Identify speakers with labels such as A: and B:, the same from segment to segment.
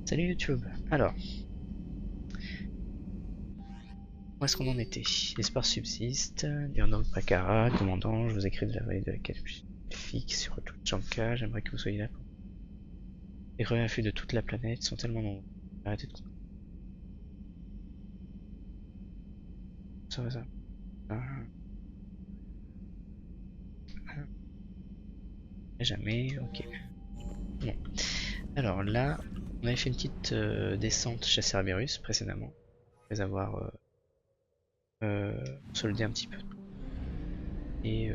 A: Salut YouTube. Alors, où est-ce qu'on en était? L'espoir subsiste. Lieutenant Bakara, commandant, je vous écris de la vallée de la capsule fixe sur Tuchanka. J'aimerais que vous soyez là. Les refus de toute la planète sont tellement nombreux. Arrêtez de... Ça va ça. Jamais, ok. Bon. Alors là, on avait fait une petite descente chez Cerberus précédemment. Après avoir soldé un petit peu. Et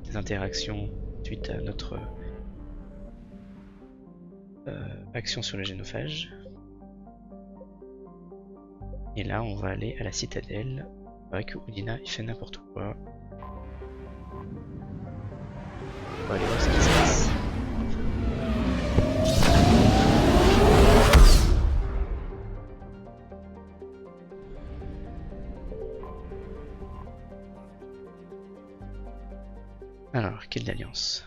A: des interactions suite à notre action sur le génophage. Et là, on va aller à la citadelle. C'est vrai que Udina il fait n'importe quoi. On va aller voir ce qui se passe. Alors, quelle alliance?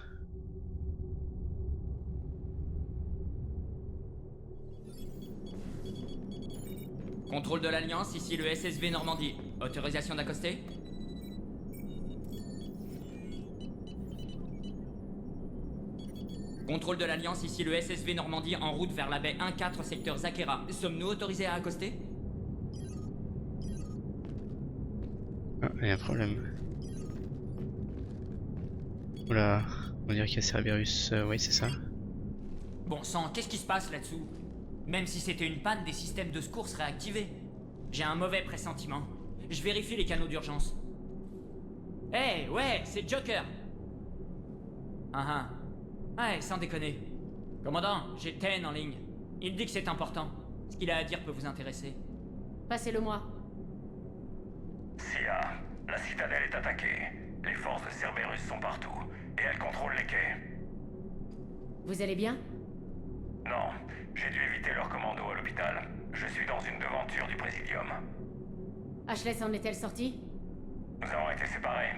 B: Contrôle de l'Alliance, ici le SSV Normandie. Autorisation d'accoster? Contrôle de l'Alliance, ici le SSV Normandie en route vers la baie 1-4 secteur Zakera. Sommes-nous autorisés à accoster?
A: Ah, il y a un problème. Oula, on dirait qu'il y a Cerberus, oui c'est ça.
B: Bon sang, qu'est-ce qui se passe là-dessous? Même si c'était une panne, des systèmes de secours seraient activés. J'ai un mauvais pressentiment. Je vérifie les canaux d'urgence. Hey, ouais, c'est Joker. Ouais, sans déconner. Commandant, j'ai Ten en ligne. Il dit que c'est important. Ce qu'il a à dire peut vous intéresser.
C: Passez-le-moi.
D: Sia, la citadelle est attaquée. Les forces de Cerberus sont partout, et elles contrôlent les quais.
C: Vous allez bien?
D: Non, j'ai dû éviter leur commando à l'hôpital. Je suis dans une devanture du Présidium.
C: Ashley en est-elle sortie?
D: Nous avons été séparés.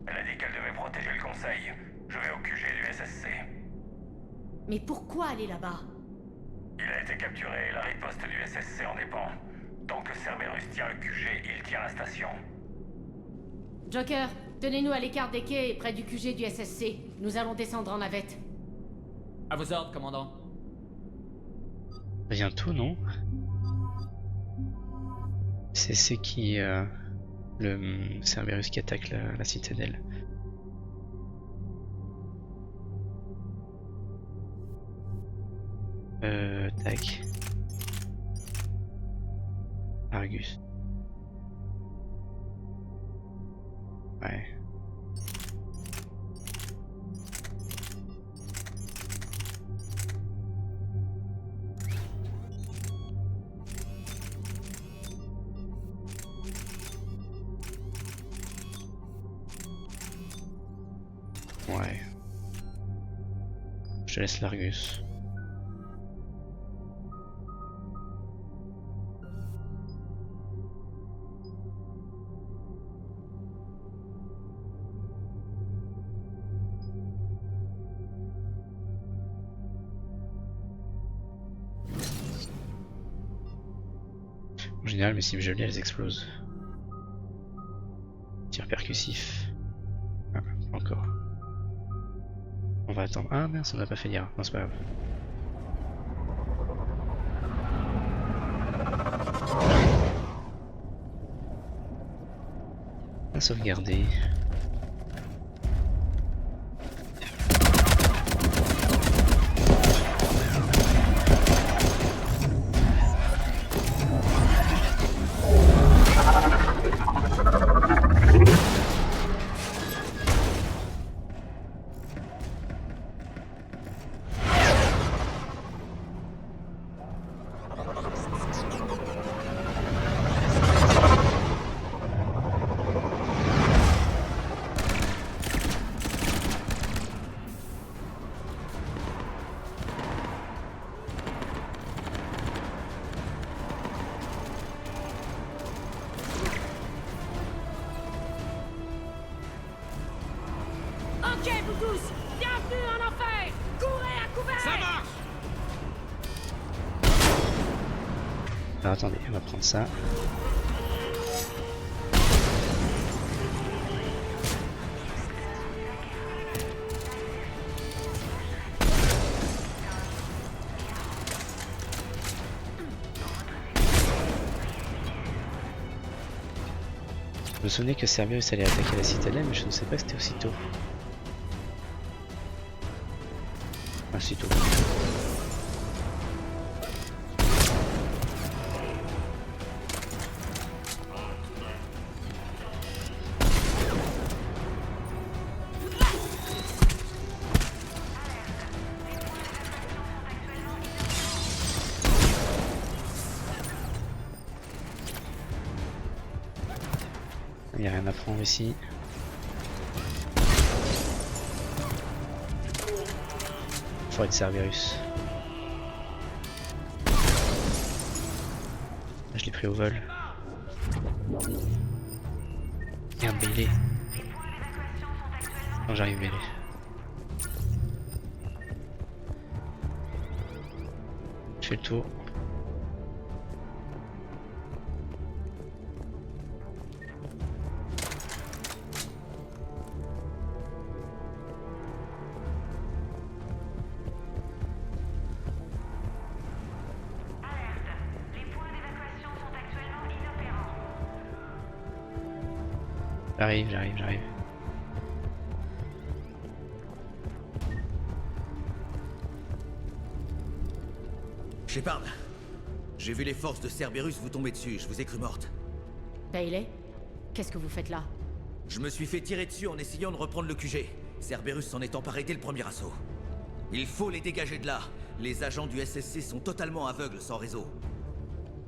D: Elle a dit qu'elle devait protéger le Conseil. Je vais au QG du SSC.
C: Mais pourquoi aller là-bas?
D: Il a été capturé et la riposte du SSC en dépend. Tant que Cerberus tient le QG, il tient la station.
C: Joker, tenez-nous à l'écart des quais et près du QG du SSC. Nous allons descendre en navette.
B: À vos ordres, commandant.
A: Bientôt, non? C'est qui le Cerberus qui attaque la citadelle. Tac. Argus. Ouais. Ouais. Je te laisse l'Argus. En général, mes cibles gelées, elles explosent. Tir percussif. Ah, pas encore. On va attendre. Ah mince, on n'a pas fait hier. Non, c'est pas grave. On va sauvegarder. Alors attendez, on va prendre ça. Je me souvenais que Cerberus allait attaquer la citadelle, mais je ne sais pas que c'était aussitôt. Enfin, si tôt. Il n'y a rien à prendre ici. Forêt de Cerberus. Je l'ai pris au vol. Merde, Bailey. Non, j'arrive, Bailey. Je fais le tour. J'arrive.
E: Shepard, j'ai vu les forces de Cerberus vous tomber dessus, je vous ai cru morte.
C: Bailey, qu'est-ce que vous faites là?
E: Je me suis fait tirer dessus en essayant de reprendre le QG. Cerberus s'en est emparé dès le premier assaut. Il faut les dégager de là. Les agents du SSC sont totalement aveugles sans réseau.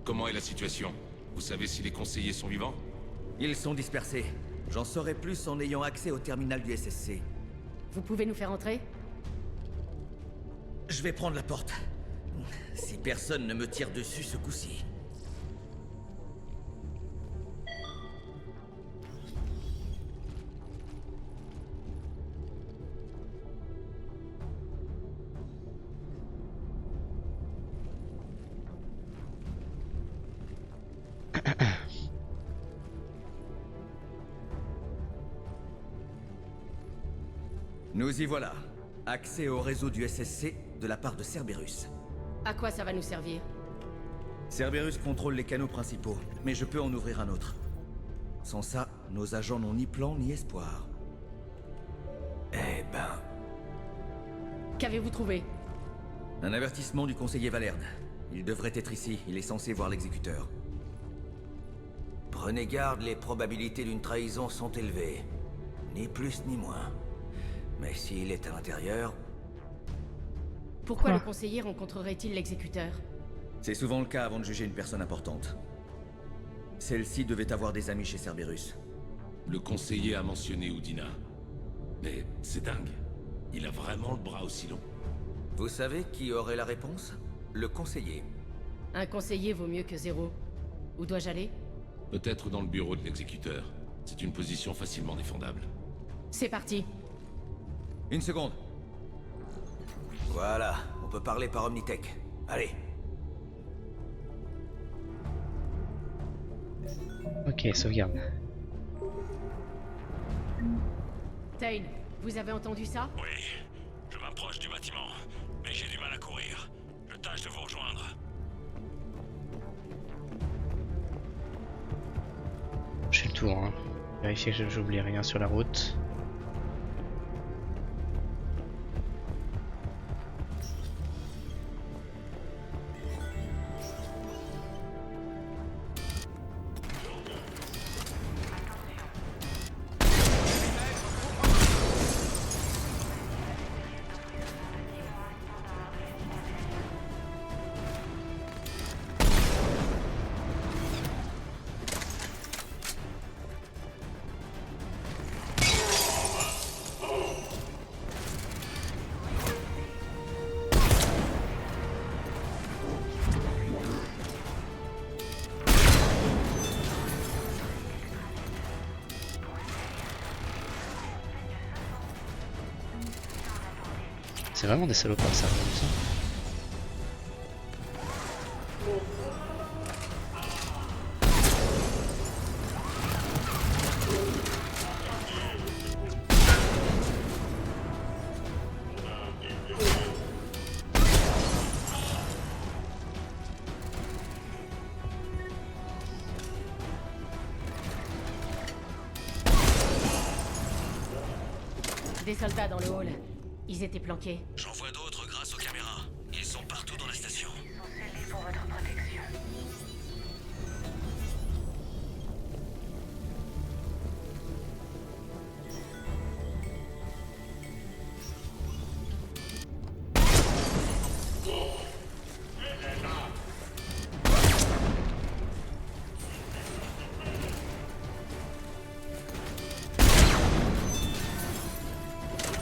F: Comment est la situation? Vous savez si les conseillers sont vivants?
E: Ils sont dispersés. J'en saurai plus en ayant accès au terminal du SSC.
C: Vous pouvez nous faire entrer?
E: Je vais prendre la porte. Si personne ne me tire dessus ce coup-ci. Nous y voilà. Accès au réseau du SSC de la part de Cerberus.
C: À quoi ça va nous servir?
E: Cerberus contrôle les canaux principaux, mais je peux en ouvrir un autre. Sans ça, nos agents n'ont ni plan ni espoir. Eh ben...
C: Qu'avez-vous trouvé?
E: Un avertissement du conseiller Valerne. Il devrait être ici, il est censé voir l'exécuteur.
G: Prenez garde, les probabilités d'une trahison sont élevées. Ni plus ni moins. Mais s'il est à l'intérieur...
C: Pourquoi le conseiller rencontrerait-il l'exécuteur?
E: C'est souvent le cas avant de juger une personne importante. Celle-ci devait avoir des amis chez Cerberus.
F: Le conseiller a mentionné Udina. Mais c'est dingue. Il a vraiment le bras aussi long.
G: Vous savez qui aurait la réponse? Le conseiller.
C: Un conseiller vaut mieux que zéro. Où dois-je aller?
F: Peut-être dans le bureau de l'exécuteur. C'est une position facilement défendable.
C: C'est parti.
E: Une seconde.
G: Voilà, on peut parler par Omnitech. Allez.
A: Ok, sauvegarde.
C: Tain, vous avez entendu ça?
D: Oui, je m'approche du bâtiment, mais j'ai du mal à courir. Je tâche de vous rejoindre.
A: Je fais le tour, hein. Vérifier que j'oublie rien sur la route. C'est vraiment des salopards ça.
C: des soldats dans le hall. Ils étaient planqués.
E: J'en vois d'autres grâce aux caméras. Ils sont partout dans la station.
H: Ils sont scellés pour votre protection.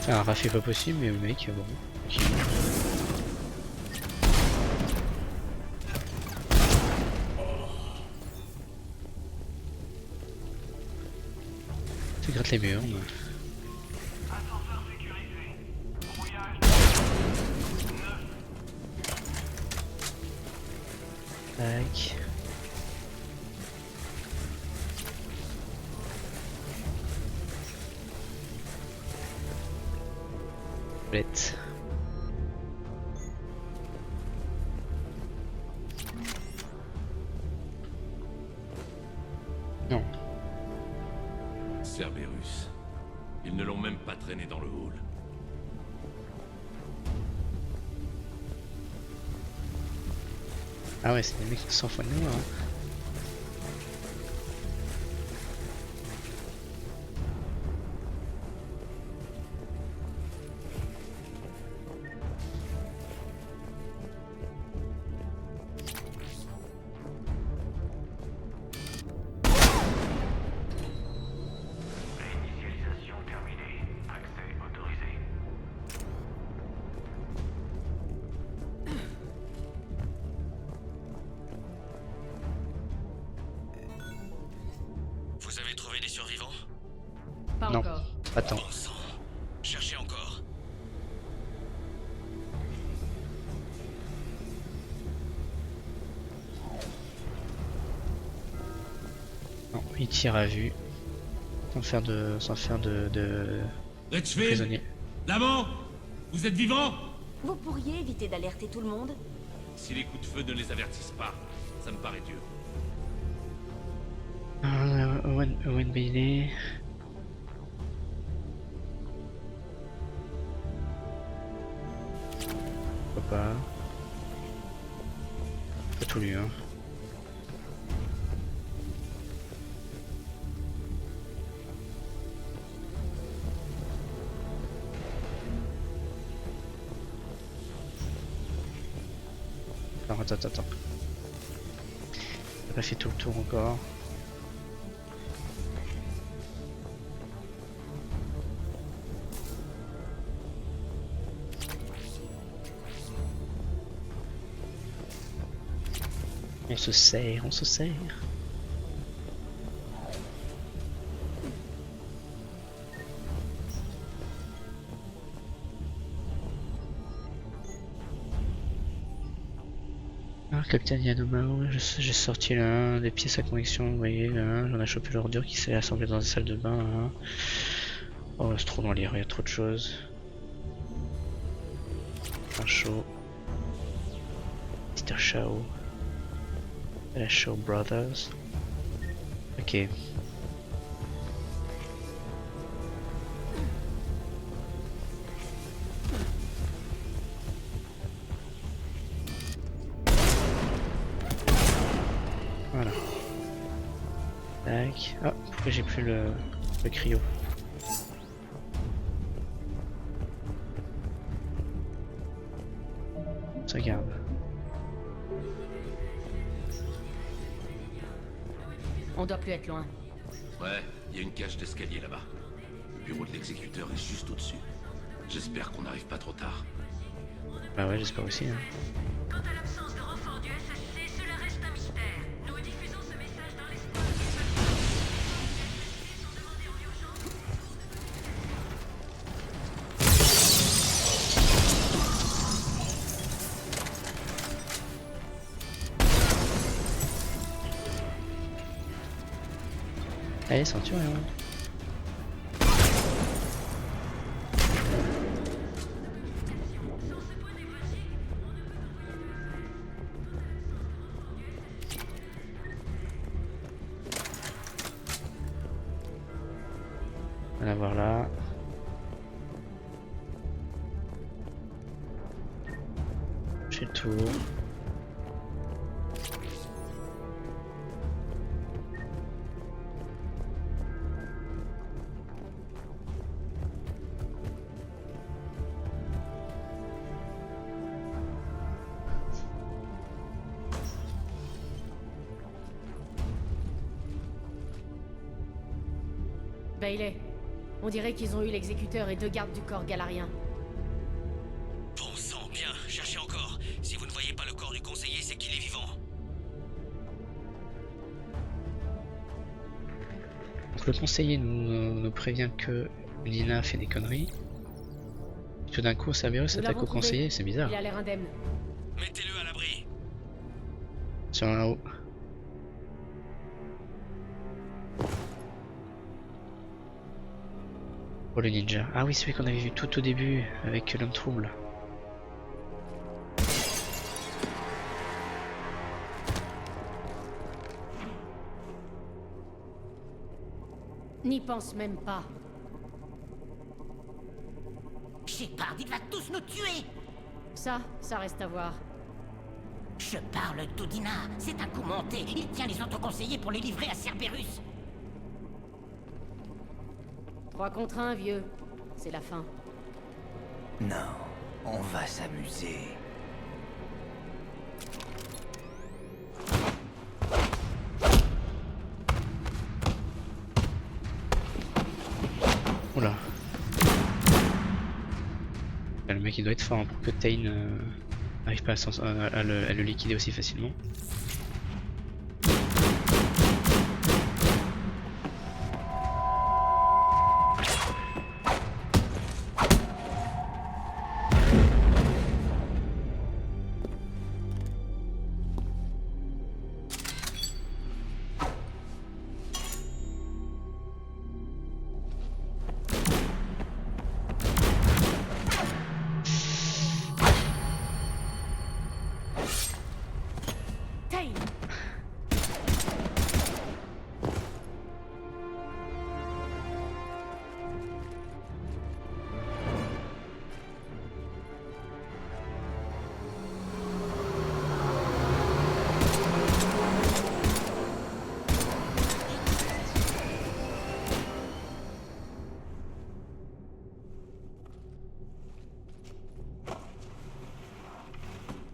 A: Enfin, un rafale pas possible, mais le mec, bon. Ok. Tu grattes les murs.
D: Ascenseur sécurisé. Brouillage.
A: Tac. Toilette. Non.
F: Cerberus. Ils ne l'ont même pas traîné dans le hall.
A: Ah ouais, c'est des mecs qui s'en foutent de nous, hein.
D: Réinitialisation terminée. Accès autorisé.
E: Vous avez trouvé des survivants?
C: Pas
A: Non.
C: encore.
A: Attends.
E: Bon sang. Cherchez encore.
A: Non, il tire à vue. Sans faire de
F: Redfield,
A: prisonnier.
F: l'amant, vous êtes vivant?
H: Vous pourriez éviter d'alerter tout le monde?
F: Si les coups de feu ne les avertissent pas, ça me paraît dur.
A: Owen Bailey. Pourquoi pas. Pas tout lu, hein. Attends. J'ai pas fait tout le tour encore. On se serre. Ah, Capitaine Yanomao, j'ai sorti là, des pièces à connexion, vous voyez là, j'en ai chopé l'ordure qui s'est assemblée dans la salle de bain là. Oh, c'est trop dans l'ire, il y a trop de choses. Un show. Mr. Shaw. La Shaw Brothers. Ok. Voilà. Tac. Ah, pourquoi j'ai plus le cryo? Ça garde.
C: On doit plus être loin.
F: Ouais, il y a une cage d'escalier là-bas. Le bureau de l'exécuteur est juste au-dessus. J'espère qu'on n'arrive pas trop tard.
A: Bah ouais, j'espère aussi. Hein.
H: Quant à l'absence de renfort du SSC, cela reste un mystère. Nous diffusons ce message dans l'espoir que les sont demandés en urgence.
A: Allez, ceinture, hein. On va la voir là. tour.
C: Bailey, on dirait qu'ils ont eu l'exécuteur et 2 gardes du corps galarien.
G: Bon sang, bien, cherchez encore. Si vous ne voyez pas le corps du conseiller, c'est qu'il est vivant.
A: Donc le conseiller nous prévient que Udina fait des conneries. Tout d'un coup, Cerberus
C: Nous
A: attaque
C: l'avons
A: au
C: trouvé.
A: conseiller, c'est bizarre.
C: Il a l'air indemne.
G: Mettez-le à l'abri.
A: Sur un haut. Oh le ninja. Ah oui, celui qu'on avait vu tout au début avec l'homme trouble.
C: N'y pense même pas.
I: Shepard, il va tous nous tuer.
C: Ça reste à voir.
I: Je parle d'Udina. C'est un coup monté. Il tient les autres conseillers pour les livrer à Cerberus.
C: 3 contre 1, vieux. C'est la fin.
G: Non, on va s'amuser.
A: Oula. Le mec il doit être fort hein, pour que Tain n'arrive pas à le liquider aussi facilement.
C: Tain!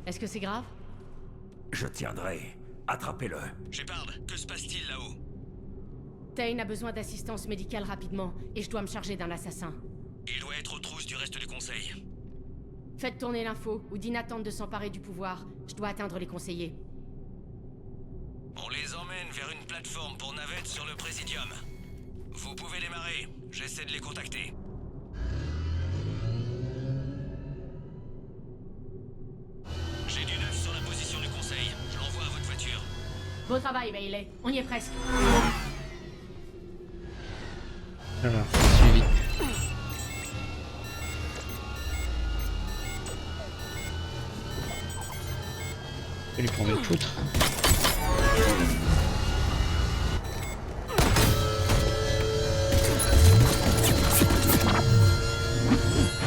C: Est-ce que c'est grave?
G: Je tiendrai. Attrapez-le.
E: Shepard, que se passe-t-il là-haut?
C: Tain a besoin d'assistance médicale rapidement, et je dois me charger d'un assassin.
E: Il doit être aux trousses du reste du conseil.
C: Faites tourner l'info, Udina tente de s'emparer du pouvoir. Je dois atteindre les conseillers.
E: On les emmène vers une plateforme pour navette sur le Présidium. Vous pouvez démarrer. J'essaie de les contacter. J'ai du neuf sur la position du conseil. Je l'envoie à votre voiture.
C: Beau travail, Bailey. On y est presque.
A: Alors, suivi. Je vais lui prendre une poutre.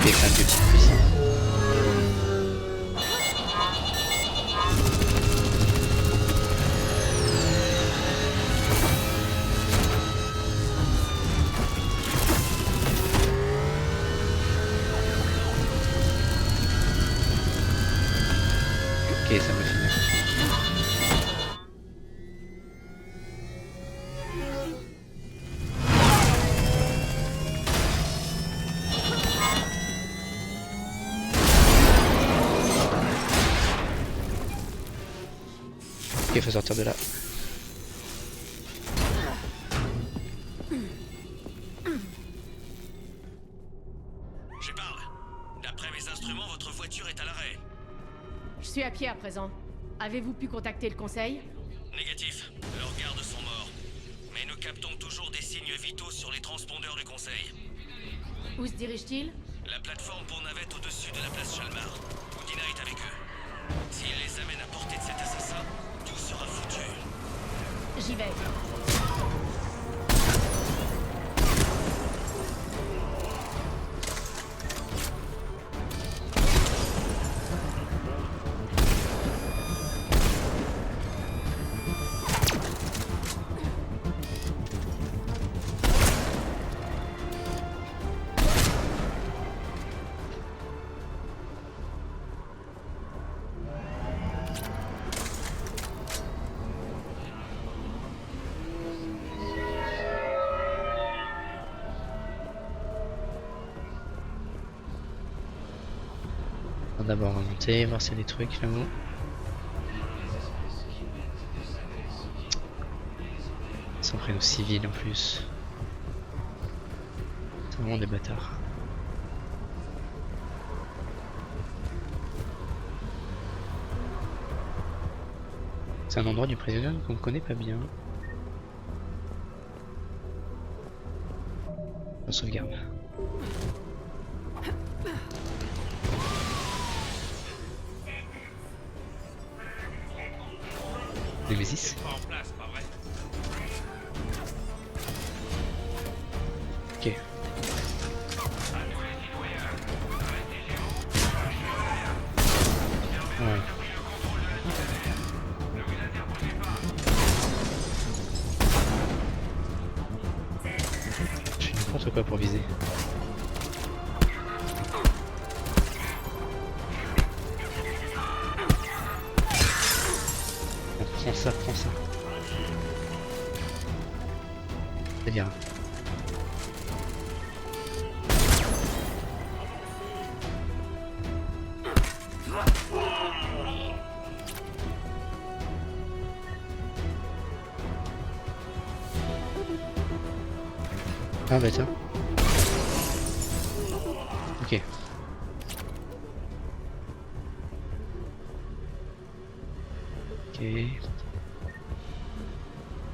A: Et un petit fusil. Ok, ça va finir. Ok, faut sortir de là.
E: Shepard, d'après mes instruments, votre voiture est à l'arrêt.
C: Je suis à pied à présent. Avez-vous pu contacter le conseil?
E: Négatif. Leurs gardes sont morts. Mais nous captons toujours des signes vitaux sur les transpondeurs du conseil.
C: Où se dirige-t-il?
E: La plateforme pour navette au-dessus de la place Chalmar. Udina est avec eux. S'ils les amènent à portée de cet assassin, tout sera foutu.
C: J'y vais.
A: d'abord remonter, voir s'il y a des trucs là-haut. Sans prénom civil en plus. C'est vraiment des bâtards. C'est un endroit du prisonnier qu'on ne connaît pas bien. On sauvegarde. Nemesis. Ok. Ouais. Je fais n'importe quoi pour viser. Prends ça, prends ça. C'est bien. Ah bah tiens. Ok. Ok.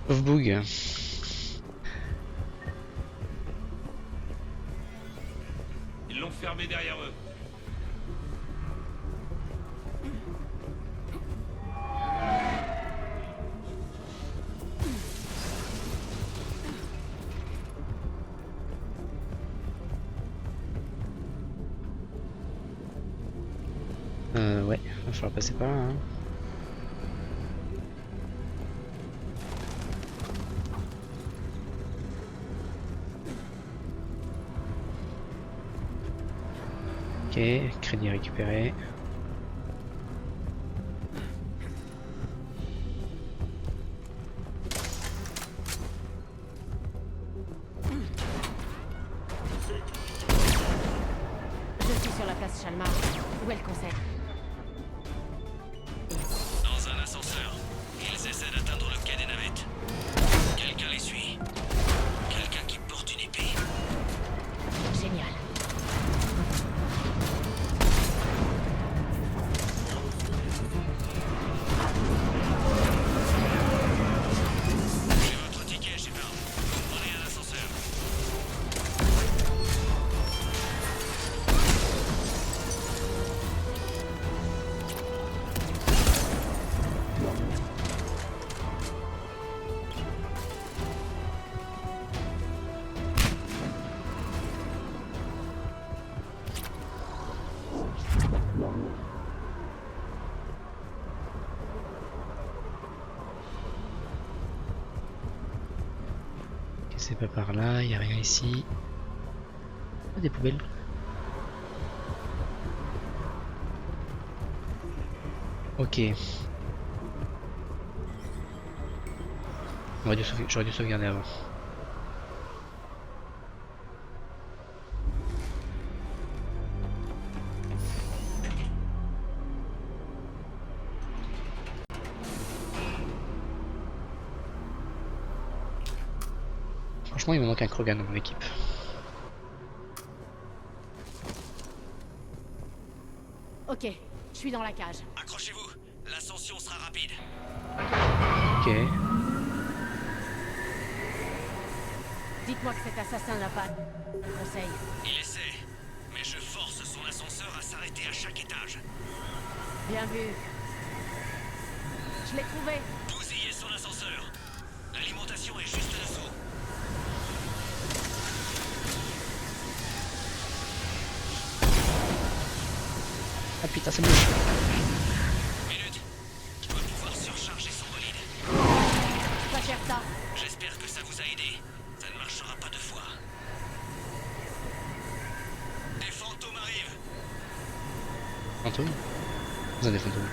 A: Off bug.
F: Ils l'ont fermé derrière eux.
A: Ouais, il va falloir passer par là. Hein. Ok, crédit récupéré.
C: Je suis sur la place Chalmar. Où est le conseil?
J: Dans un ascenseur. Ils essaient d'atteindre le quai des navettes. Quelqu'un les suit. Quelqu'un qui porte une épée.
C: Génial.
J: J'ai votre ticket, Shepard. Vous prenez un ascenseur.
A: Ok, c'est pas par là, y a rien ici. Ah, des poubelles. Ok. J'aurais dû sauvegarder avant. Franchement, il me manque un Krogan dans mon équipe.
C: Ok, je suis dans la cage.
J: Accrochez-vous. L'ascension sera rapide.
A: Ok.
C: Dites-moi que cet assassin n'a pas de conseil.
J: Il essaie. Mais je force son ascenseur à s'arrêter à chaque étage.
C: Bien vu. Je l'ai trouvé.
J: Bousillez son ascenseur. L'alimentation est juste dessous.
A: Ah putain, c'est moche.
J: Minute. Je dois pouvoir surcharger son bolide.
C: Je peux pas faire ça.
J: J'espère que ça vous a aidé. Ça ne marchera pas deux fois. Des fantômes arrivent.
A: Fantôme? Vous avez des fantômes.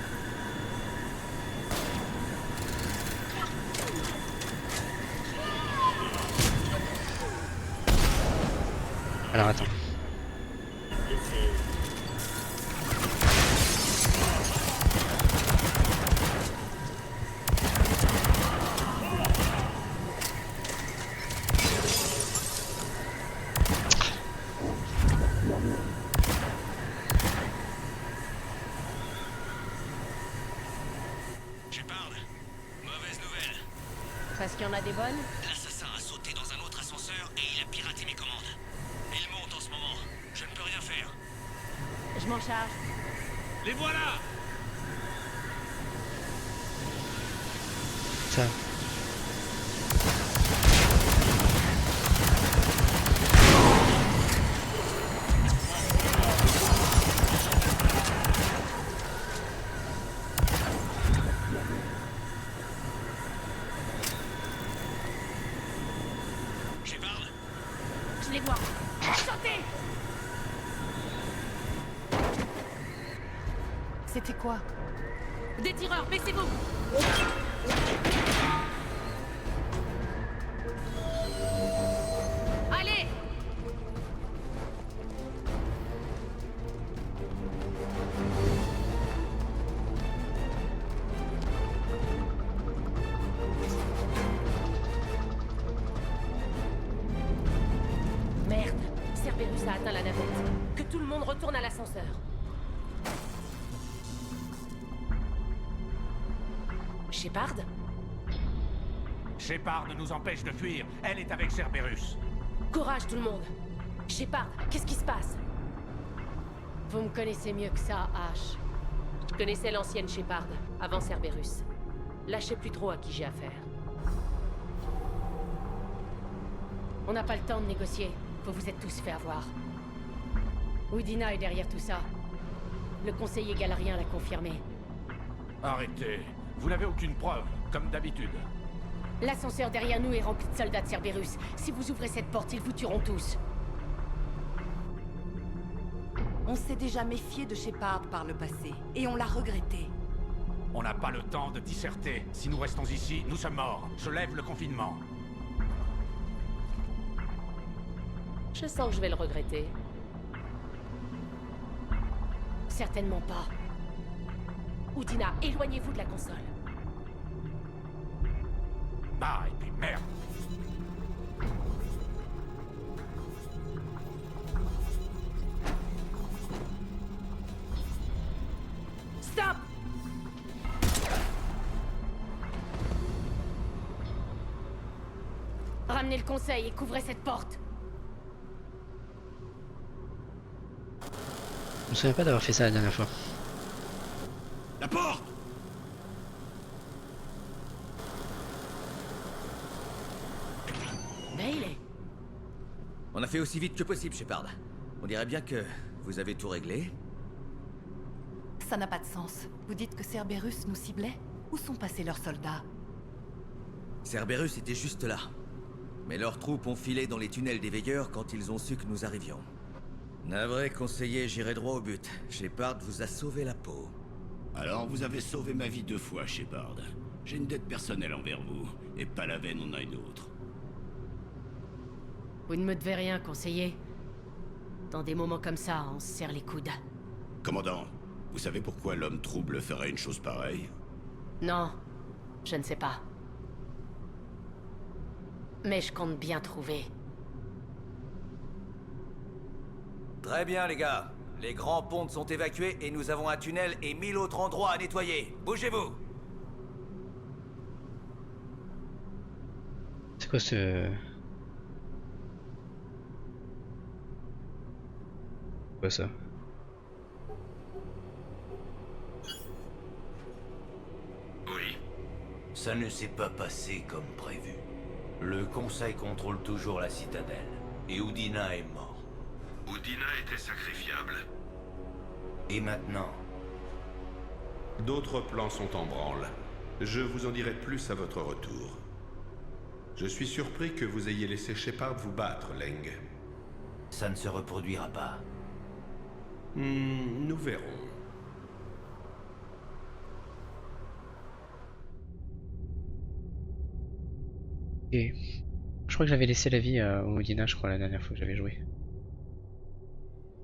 A: Alors attends.
J: Shepard, mauvaise nouvelle.
C: Parce qu'il y en a des bonnes?
J: L'assassin a sauté dans un autre ascenseur et il a piraté mes commandes. Il monte en ce moment. Je ne peux rien faire.
C: Je m'en charge.
F: Les voilà!
A: Ça.
J: Shepard,
C: Je les vois. Sautez!
K: C'était quoi?
C: Des tireurs, baissez-vous! Allez! Merde, Cerberus a atteint la navette. Que tout le monde retourne à l'ascenseur. Shepard?
D: Shepard nous empêche de fuir. Elle est avec Cerberus.
C: Courage tout le monde. Shepard, qu'est-ce qui se passe? Vous me connaissez mieux que ça, Ash. Je connaissais l'ancienne Shepard, avant Cerberus. Là, je sais plus trop à qui j'ai affaire. On n'a pas le temps de négocier. Vous vous êtes tous fait avoir. Udina est derrière tout ça. Le conseiller galarien l'a confirmé.
D: Arrêtez. Vous n'avez aucune preuve, comme d'habitude.
C: L'ascenseur derrière nous est rempli de soldats de Cerberus. Si vous ouvrez cette porte, ils vous tueront tous.
K: On s'est déjà méfié de Shepard par le passé, et on l'a regretté.
D: On n'a pas le temps de disserter. Si nous restons ici, nous sommes morts. Je lève le confinement.
C: Je sens que je vais le regretter. Certainement pas. Udina, éloignez-vous de la console.
D: Bah, et puis merde.
C: Stop! Ramenez le conseil et couvrez cette porte.
A: Je me souviens pas d'avoir fait ça la dernière fois.
F: La porte!
C: Bailey.
E: On a fait aussi vite que possible, Shepard. On dirait bien que vous avez tout réglé.
K: Ça n'a pas de sens. Vous dites que Cerberus nous ciblait? Où sont passés leurs soldats?
E: Cerberus était juste là. Mais leurs troupes ont filé dans les tunnels des veilleurs quand ils ont su que nous arrivions. Navré, conseiller, j'irai droit au but. Shepard vous a sauvé la peau.
F: Alors vous avez sauvé ma vie 2 fois, Shepard. J'ai une dette personnelle envers vous, et Palaven en a une autre.
C: Vous ne me devez rien, conseiller. Dans des moments comme ça, on se serre les coudes.
F: Commandant, vous savez pourquoi l'homme trouble ferait une chose pareille?
C: Non, je ne sais pas. Mais je compte bien trouver.
G: Très bien, les gars. Les grands ponts sont évacués et nous avons un tunnel et 1000 autres endroits à nettoyer. Bougez-vous!
A: C'est quoi ce... Quoi ça?
F: Oui.
G: Ça ne s'est pas passé comme prévu. Le Conseil contrôle toujours la citadelle. Et Udina est mort.
F: Udina était sacrifiable.
G: Et maintenant?
F: D'autres plans sont en branle. Je vous en dirai plus à votre retour. Je suis surpris que vous ayez laissé Shepard vous battre, Leng.
G: Ça ne se reproduira pas.
F: Nous verrons.
A: Ok. Je crois que j'avais laissé la vie à Udina, je crois, la dernière fois que j'avais joué.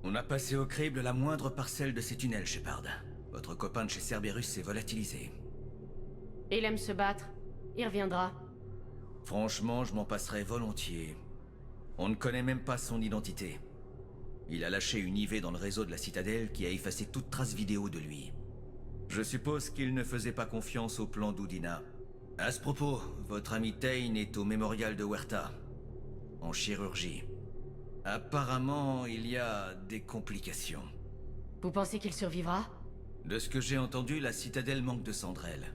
E: On a passé au crible la moindre parcelle de ces tunnels, Shepard. Votre copain de chez Cerberus s'est volatilisé.
C: Il aime se battre. Il reviendra.
E: Franchement, je m'en passerais volontiers. On ne connaît même pas son identité. Il a lâché une IV dans le réseau de la citadelle qui a effacé toute trace vidéo de lui. Je suppose qu'il ne faisait pas confiance au plan d'Udina. À ce propos, votre ami Tain est au mémorial de Huerta, en chirurgie. Apparemment, il y a des complications.
C: Vous pensez qu'il survivra?
E: De ce que j'ai entendu, la citadelle manque de Sandrel.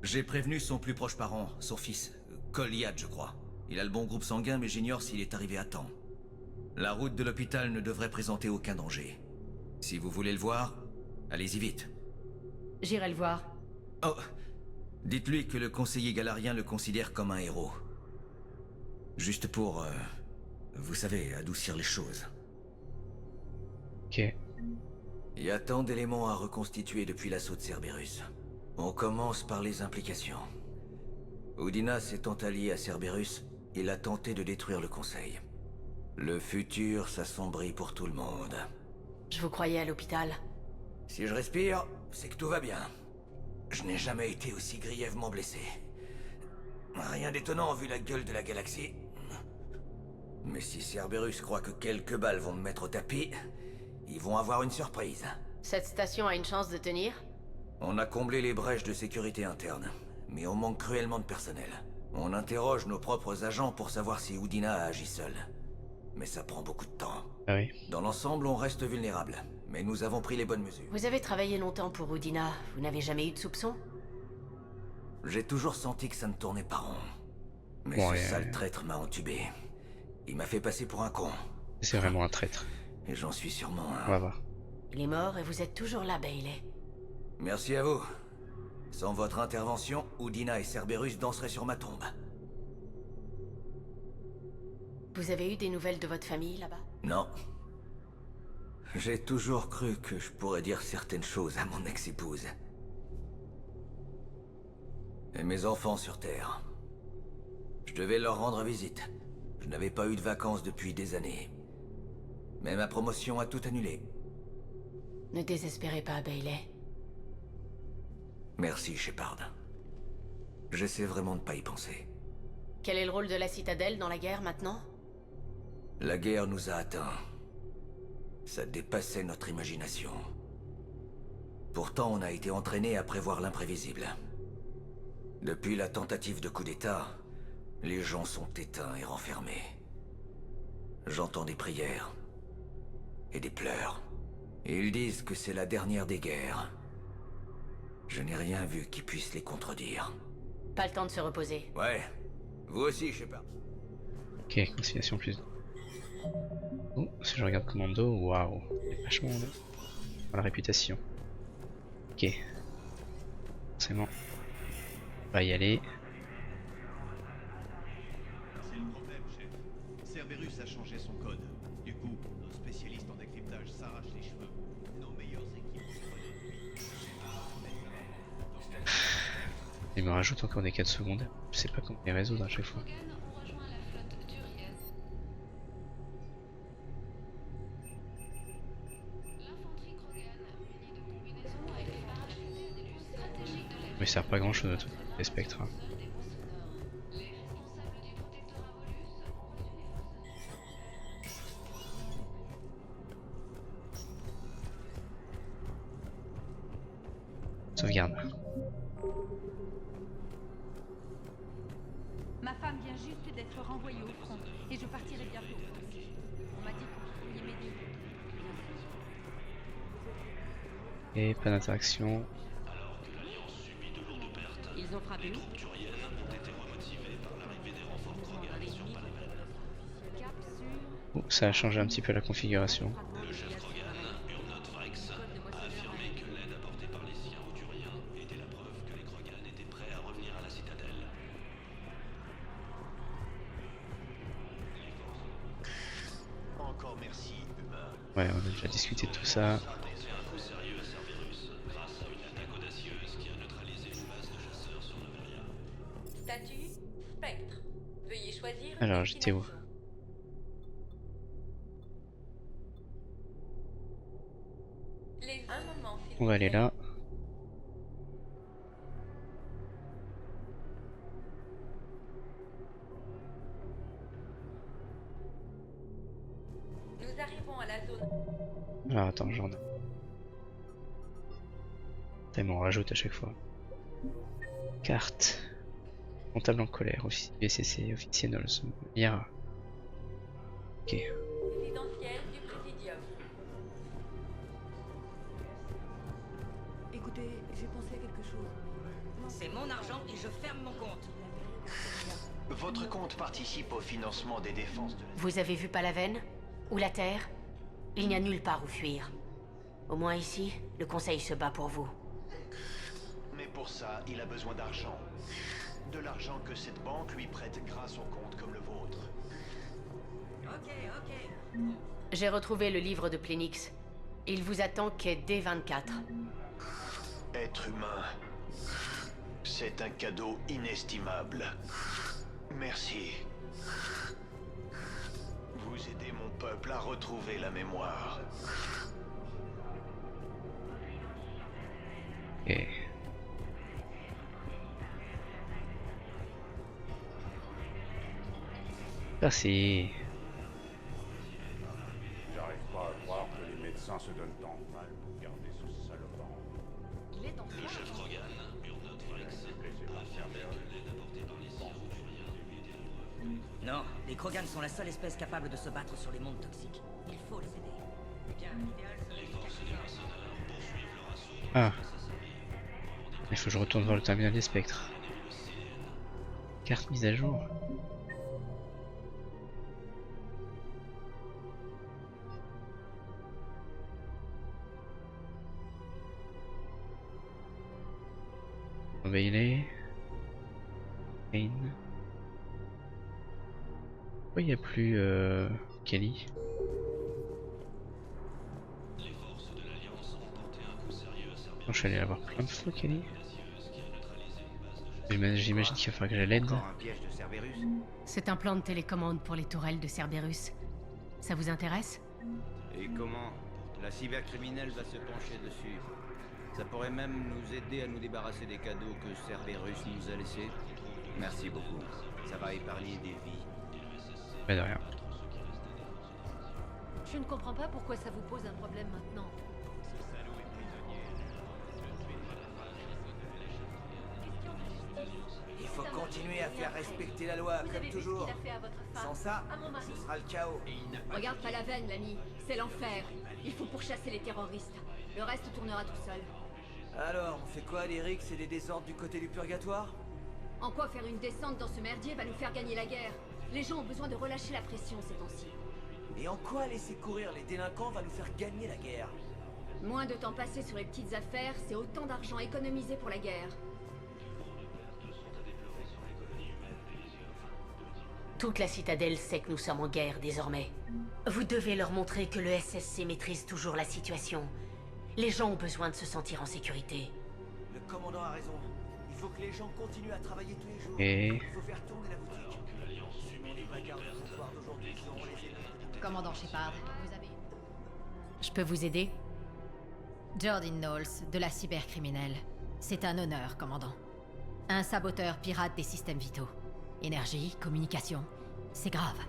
E: J'ai prévenu son plus proche parent, son fils, Koliad, je crois. Il a le bon groupe sanguin, mais j'ignore s'il est arrivé à temps. La route de l'hôpital ne devrait présenter aucun danger. Si vous voulez le voir, allez-y vite.
C: J'irai le voir.
E: Oh, dites-lui que le conseiller galarien le considère comme un héros. Juste pour, vous savez, adoucir les choses.
A: Ok.
E: Il y a tant d'éléments à reconstituer depuis l'assaut de Cerberus. On commence par les implications. Udina s'étant allié à Cerberus, il a tenté de détruire le Conseil. Le futur s'assombrit pour tout le monde.
C: Je vous croyais à l'hôpital.
E: Si je respire, c'est que tout va bien. Je n'ai jamais été aussi grièvement blessé. Rien d'étonnant vu la gueule de la galaxie. Mais si Cerberus croit que quelques balles vont me mettre au tapis, ils vont avoir une surprise.
C: Cette station a une chance de tenir?
E: On a comblé les brèches de sécurité interne, mais on manque cruellement de personnel. On interroge nos propres agents pour savoir si Udina a agi seul. Mais ça prend beaucoup de temps.
A: Ah oui.
E: Dans l'ensemble, on reste vulnérable, mais nous avons pris les bonnes mesures.
C: Vous avez travaillé longtemps pour Udina, vous n'avez jamais eu de soupçons?
E: J'ai toujours senti que ça ne tournait pas rond. Mais
A: Bon,
E: ce sale traître m'a entubé. Il m'a fait passer pour un con.
A: C'est vraiment un traître.
E: Et j'en suis sûrement un.
A: On va voir.
C: Il est mort et vous êtes toujours là, Bailey.
E: Merci à vous. Sans votre intervention, Udina et Cerberus danseraient sur ma tombe.
C: Vous avez eu des nouvelles de votre famille, là-bas?
E: Non. J'ai toujours cru que je pourrais dire certaines choses à mon ex-épouse. Et mes enfants sur Terre. Je devais leur rendre visite. Je n'avais pas eu de vacances depuis des années. Mais ma promotion a tout annulé.
C: Ne désespérez pas, Bailey.
E: Merci, Shepard. J'essaie vraiment de pas y penser.
C: Quel est le rôle de la Citadelle dans la guerre, maintenant?
E: La guerre nous a atteints. Ça dépassait notre imagination. Pourtant, on a été entraînés à prévoir l'imprévisible. Depuis la tentative de coup d'État, les gens sont éteints et renfermés. J'entends des prières et des pleurs. Ils disent que c'est la dernière des guerres. Je n'ai rien vu qui puisse les contredire.
C: Pas le temps de se reposer.
E: Ouais, vous aussi, Shepard.
A: Ok, conciliation plus. Oh, si je regarde Commando, waouh, il est vachement dans la réputation. Ok. Forcément. On va y aller.
L: C'est le problème, chef. Cerberus a changé son code. Du coup, nos spécialistes en décryptage s'arrachent les cheveux. Nos meilleures équipes
A: Il me rajoute encore des 4 secondes. Je sais pas comment les résoudre à chaque fois. Mais ça sert pas grand chose à tout les spectres. Sauvegarde.
M: Ma femme vient juste d'être renvoyée au front et je partirai bientôt. On m'a dit que vous pourriez m'aider.
A: Et pas d'interaction.
M: Ils ont frappé où?
A: Oh, ça a changé un petit peu la configuration.
J: Le chef Krogan, Urnot Vrex, a affirmé que l'aide apportée par les siens aux Turiens était la preuve que les Krogan étaient prêts à revenir à la citadelle.
L: Encore merci, humain.
A: Ouais, on a déjà discuté de tout ça.
J: C'est un coup sérieux à Cerberus, grâce à une attaque audacieuse qui a neutralisé une base de chasseurs sur Noveria.
H: Statut Spectre. Veuillez choisir.
A: Alors, j'étais où?
H: Un moment, s'il
A: On va aller là.
H: Nous arrivons à la zone.
A: Alors attends, j'en ai. Ça m'en rajoute à chaque fois. Carte. Comptable en colère, officier du SSC, officier Knowles. Mira. Ok.
H: Résidentiel du Présidium.
N: Écoutez, j'ai pensé à quelque chose.
I: C'est mon argent et je ferme mon compte.
L: Votre compte participe au financement des défenses de la...
C: Vous avez vu Palaven? Ou la Terre? Il n'y a nulle part où fuir. Au moins ici, le Conseil se bat pour vous.
L: Mais pour ça, il a besoin d'argent. De l'argent que cette banque lui prête grâce au compte comme le vôtre.
I: Ok.
C: J'ai retrouvé le livre de Plénix. Il vous attend quai D24.
L: Être humain, c'est un cadeau inestimable. Merci. Vous aidez mon peuple à retrouver la mémoire.
A: Et... Merci.
O: J'arrive pas à croire que les médecins se donnent tant de mal pour garder ce salopard.
K: Il est dans
J: Le chef Krogan, Urnot Vrix, a affirmé que l'aide apportée par les Aventuriens était la preuve.
I: Non, les Krogan sont la seule espèce capable de se battre sur les mondes toxiques. Il faut les aider. Bien, l'idéal serait...
J: Les forces des mercenaires poursuivent leur assaut.
A: Ah. Il faut que je retourne voir le terminal des spectres. Carte mise à jour. Bailey. Kane. Pourquoi il n'y a plus Kelly?
J: Les forces de l'Alliance ont porté un coup sérieux à Cerberus.
A: Je suis allé la voir plein de fois, Kelly. J'imagine qu'il va falloir que je l'aide.
L: Encore un piège de Cerberus?
C: C'est un plan de télécommande pour les tourelles de Cerberus. Ça vous intéresse?
P: Et comment? La cybercriminelle va se pencher dessus. Ça pourrait même nous aider à nous débarrasser des cadeaux que Cerberus nous a laissés. Merci beaucoup. Ça va épargner des vies.
A: Mais de rien.
N: Je ne comprends pas pourquoi ça vous pose un problème maintenant.
E: Il faut continuer à faire respecter la loi,
N: Vous avez
E: comme
N: vu ce
E: toujours.
N: qu'il a fait à votre femme,
E: Sans ça,
N: à mon mari.
E: ce sera le chaos.
Q: Regarde pas la veine, l'ami. C'est l'enfer. Il faut pourchasser les terroristes. Le reste tournera tout seul.
E: Alors, on fait quoi, les rixes et les désordres du côté du purgatoire?
Q: En quoi faire une descente dans ce merdier va nous faire gagner la guerre? Les gens ont besoin de relâcher la pression ces temps-ci.
E: Et en quoi laisser courir les délinquants va nous faire gagner la guerre?
Q: Moins de temps passé sur les petites affaires, c'est autant d'argent économisé pour la guerre.
C: Toute la citadelle sait que nous sommes en guerre désormais. Vous devez leur montrer que le SSC maîtrise toujours la situation. Les gens ont besoin de se sentir en sécurité.
E: Le commandant a raison. Il faut que les gens continuent à travailler tous les jours.
A: Et...
E: Il faut faire tourner la boutique. Sinon les vacarmes du soir d'aujourd'hui seront les ennemis.
K: Commandant Shepard, vous avez...
C: Je peux vous aider?
K: Jordan Knowles, de la cybercriminelle. C'est un honneur, commandant. Un saboteur pirate des systèmes vitaux. Énergie, communication, c'est grave.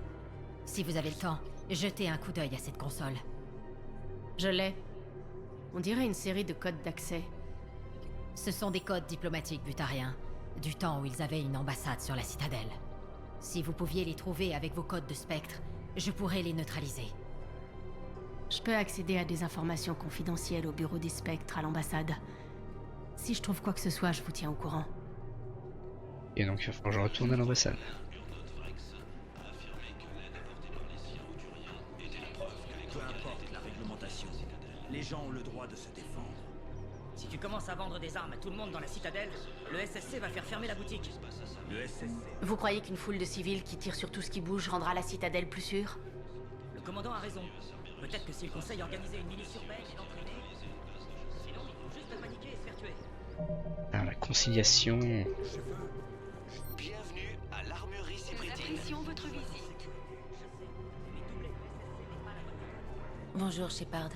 K: Si vous avez le temps, jetez un coup d'œil à cette console.
C: Je l'ai. On dirait une série de codes d'accès.
K: Ce sont des codes diplomatiques butariens, du temps où ils avaient une ambassade sur la citadelle. Si vous pouviez les trouver avec vos codes de spectre, je pourrais les neutraliser.
C: Je peux accéder à des informations confidentielles au bureau des spectres à l'ambassade. Si je trouve quoi que ce soit, je vous tiens au courant.
A: Et donc il va falloir que je retourne à l'ambassade.
R: Peu importe la réglementation, les gens ont le droit de se défendre.
I: Si tu commences à vendre des armes à tout le monde dans la citadelle, le SSC va faire fermer la boutique.
R: Le SSC.
C: Vous croyez qu'une foule de civils qui tire sur tout ce qui bouge rendra la citadelle plus sûre?
I: Le commandant a raison. Peut-être que si le conseil organisait une milice urbaine et l'entraînait... Sinon, il faut juste paniquer et se faire tuer.
A: Ah, la conciliation.
R: Bienvenue à l'armurerie Cybridine.
H: Nous apprécions votre visite.
S: Bonjour Shepard.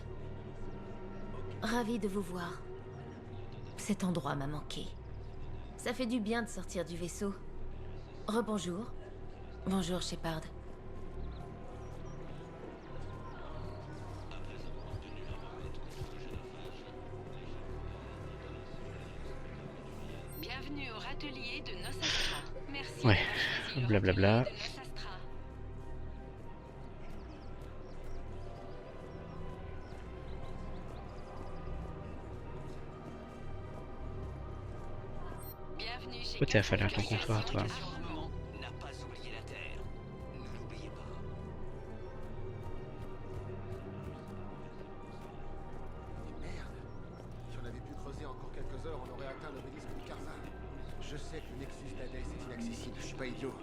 S: Ravi de vous voir. Cet endroit m'a manqué. Ça fait du bien de sortir du vaisseau. Rebonjour. Bonjour Shepard.
H: l'atelier de Nosastra. Merci.
A: Ouais, blablabla. Pourquoi t'es affalé à ton comptoir, toi?
G: N'a pas oublié la Terre. Ne l'oubliez pas.
T: Merde. Si on avait pu creuser encore quelques heures, on aurait atteint l'obélisque de Karza. Je sais que le Nexus d'Hadès est inaccessible, je suis pas idiot.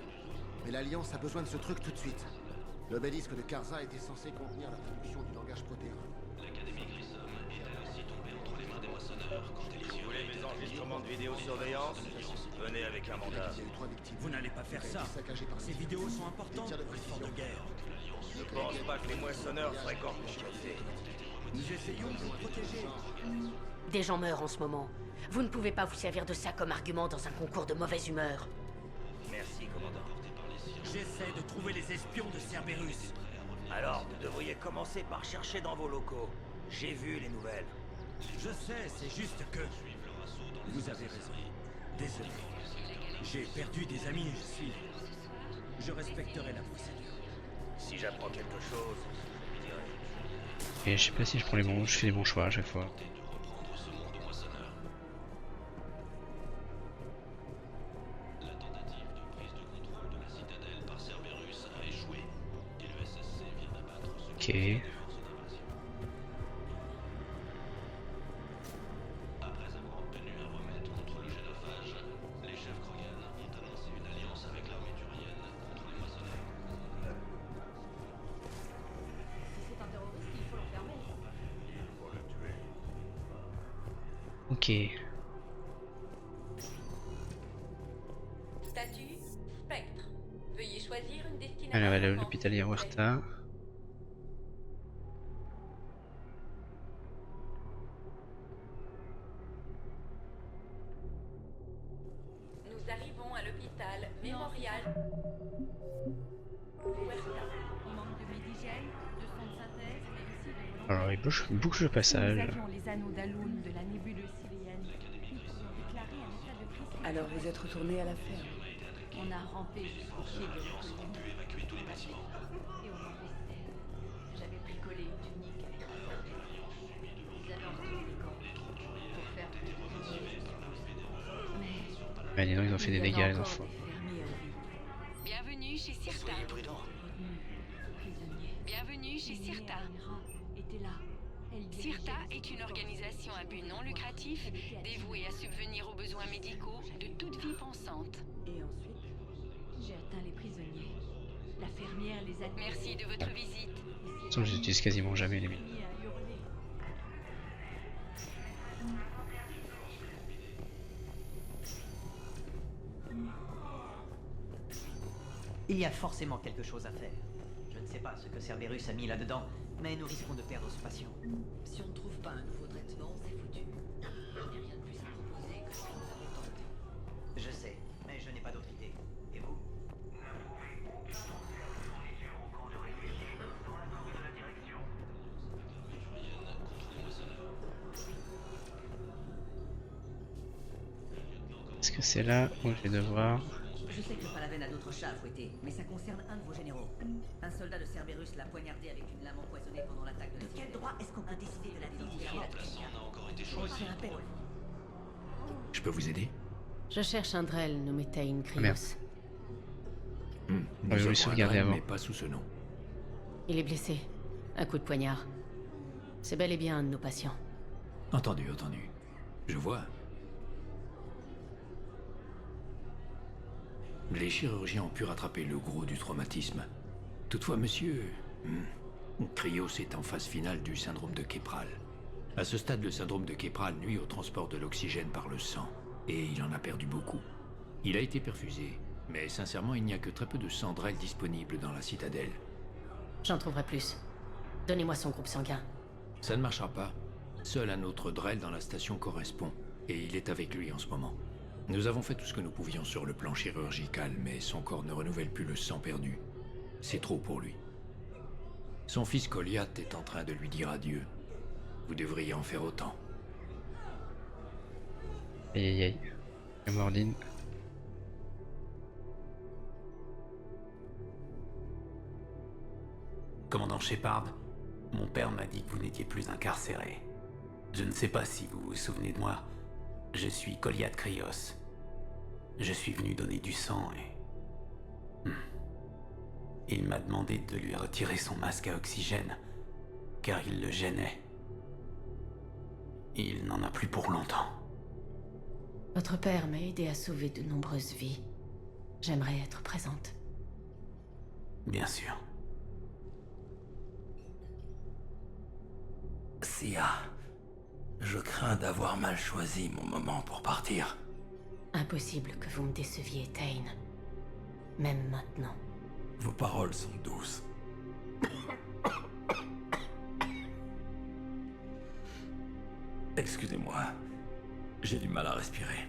T: Mais l'Alliance a besoin de ce truc tout de suite. L'obélisque de Karza était censé contenir la traduction du langage protéin.
J: L'Académie Grissom est ainsi tombée entre les mains des moissonneurs quand Elysium...
U: Vous voulez des enregistrements de vidéosurveillance? Venez avec un mandat.
R: Vous n'allez pas faire ça. Ces vidéos sont importantes pour l'effort de guerre.
U: Je pense pas que les moissonneurs fréquentent mon quartier.
R: Nous essayons de vous protéger.
C: Des gens meurent en ce moment. Vous ne pouvez pas vous servir de ça comme argument dans un concours de mauvaise humeur.
U: Merci, commandant.
R: J'essaie de trouver les espions de Cerberus.
U: Alors, vous devriez commencer par chercher dans vos locaux. J'ai vu les nouvelles.
R: Je sais, c'est juste que... Vous avez raison. Désolé. J'ai perdu des amis et je suis... Je respecterai la procédure.
U: Si j'apprends quelque chose, je vous dirai.
A: Et je sais pas si je prends les bons, je fais les bons choix à chaque fois. Ok.
J: Après avoir obtenu un remède contre le génophage, les chefs Krogan ont annoncé une alliance avec l'armée turienne contre les moissonneurs.
Q: Si c'est un terroriste, il faut l'enfermer.
O: Il faut le tuer.
A: Ok.
H: Statut Spectre. Veuillez choisir une destination.
A: Alors, elle est à l'hôpital Huerta.
H: Nous arrivons à l'hôpital Mémorial. Huerta.
M: On manque de médigel, de son de synthèse, mais aussi de...
A: Alors, il bouge le passage.
M: Nous avions les anneaux d'Aloun de la nébuleuse syrienne. Nous ont déclaré un état de crise.
V: Alors vous êtes retourné à la ferme.
M: On a rampé jusqu'au pied de la colline.
J: Évacuer tous les bâtiments.
M: Et on en restait. J'avais bricolé une tunique avec un serpent. Ils avaient entouré les camps pour faire de prisonniers. Mais...
A: Bah, dis donc, ils ont fait des dégâts, les enfants.
H: Bienvenue chez Sirta. Bienvenue chez Sirta.
M: Était là.
H: Sirta est une organisation à but non lucratif dévouée à subvenir aux besoins médicaux de toute vie pensante.
M: Et ensuite, j'ai atteint les prisonniers. La fermière les a...
H: Merci de votre visite.
A: De toute façon, je les utilise quasiment jamais, les mines.
I: Il y a forcément quelque chose à faire. Je ne sais pas ce que Cerberus a mis là-dedans, mais nous risquons de perdre ce patient.
V: Si on ne trouve pas un nouveau traitement, c'est foutu. Je n'ai rien de plus à proposer que ce que nous avons tenté.
I: Je sais, mais je n'ai pas d'autre idée. Et vous?
A: Est-ce que c'est là où je vais devoir...
I: Je sais que Paladin a d'autres chats à fouetter, mais ça concerne un de vos généraux. Un soldat de Cerberus l'a poignardé avec une lame empoisonnée pendant l'attaque de quel droit est-ce qu'on a décidé de la l'identifier
J: On
I: tient un appel.
W: Je peux vous aider?
C: Je cherche un Drell nommé Tain Krios.
A: Merde.
W: Nous
A: je
W: avons
A: vais sauvegarder
W: un Drell,
A: avant.
W: mais pas sous ce nom.
C: Il est blessé. Un coup de poignard. C'est bel et bien un de nos patients.
W: Entendu, entendu. Je vois. Les chirurgiens ont pu rattraper le gros du traumatisme. Toutefois, monsieur... Krios est en phase finale du syndrome de Kepral. À ce stade, le syndrome de Kepral nuit au transport de l'oxygène par le sang. Et il en a perdu beaucoup. Il a été perfusé. Mais sincèrement, il n'y a que très peu de sang Drell disponible dans la citadelle.
C: J'en trouverai plus. Donnez-moi son groupe sanguin.
W: Ça ne marchera pas. Seul un autre Drell dans la station correspond. Et il est avec lui en ce moment. Nous avons fait tout ce que nous pouvions sur le plan chirurgical, mais son corps ne renouvelle plus le sang perdu. C'est trop pour lui. Son fils Goliath est en train de lui dire adieu. Vous devriez en faire autant.
A: Aïe aïe aïe. Et Mordine.
W: Commandant Shepard, mon père m'a dit que vous n'étiez plus incarcéré. Je ne sais pas si vous vous souvenez de moi. Je suis Goliath Krios. Je suis venu donner du sang et... Il m'a demandé de lui retirer son masque à oxygène, car il le gênait. Il n'en a plus pour longtemps.
S: Votre père m'a aidé à sauver de nombreuses vies. J'aimerais être présente.
W: Bien sûr.
U: Sia, je crains d'avoir mal choisi mon moment pour partir.
S: Impossible que vous me déceviez, Tain. Même maintenant.
U: Vos paroles sont douces. Excusez-moi, j'ai du mal à respirer.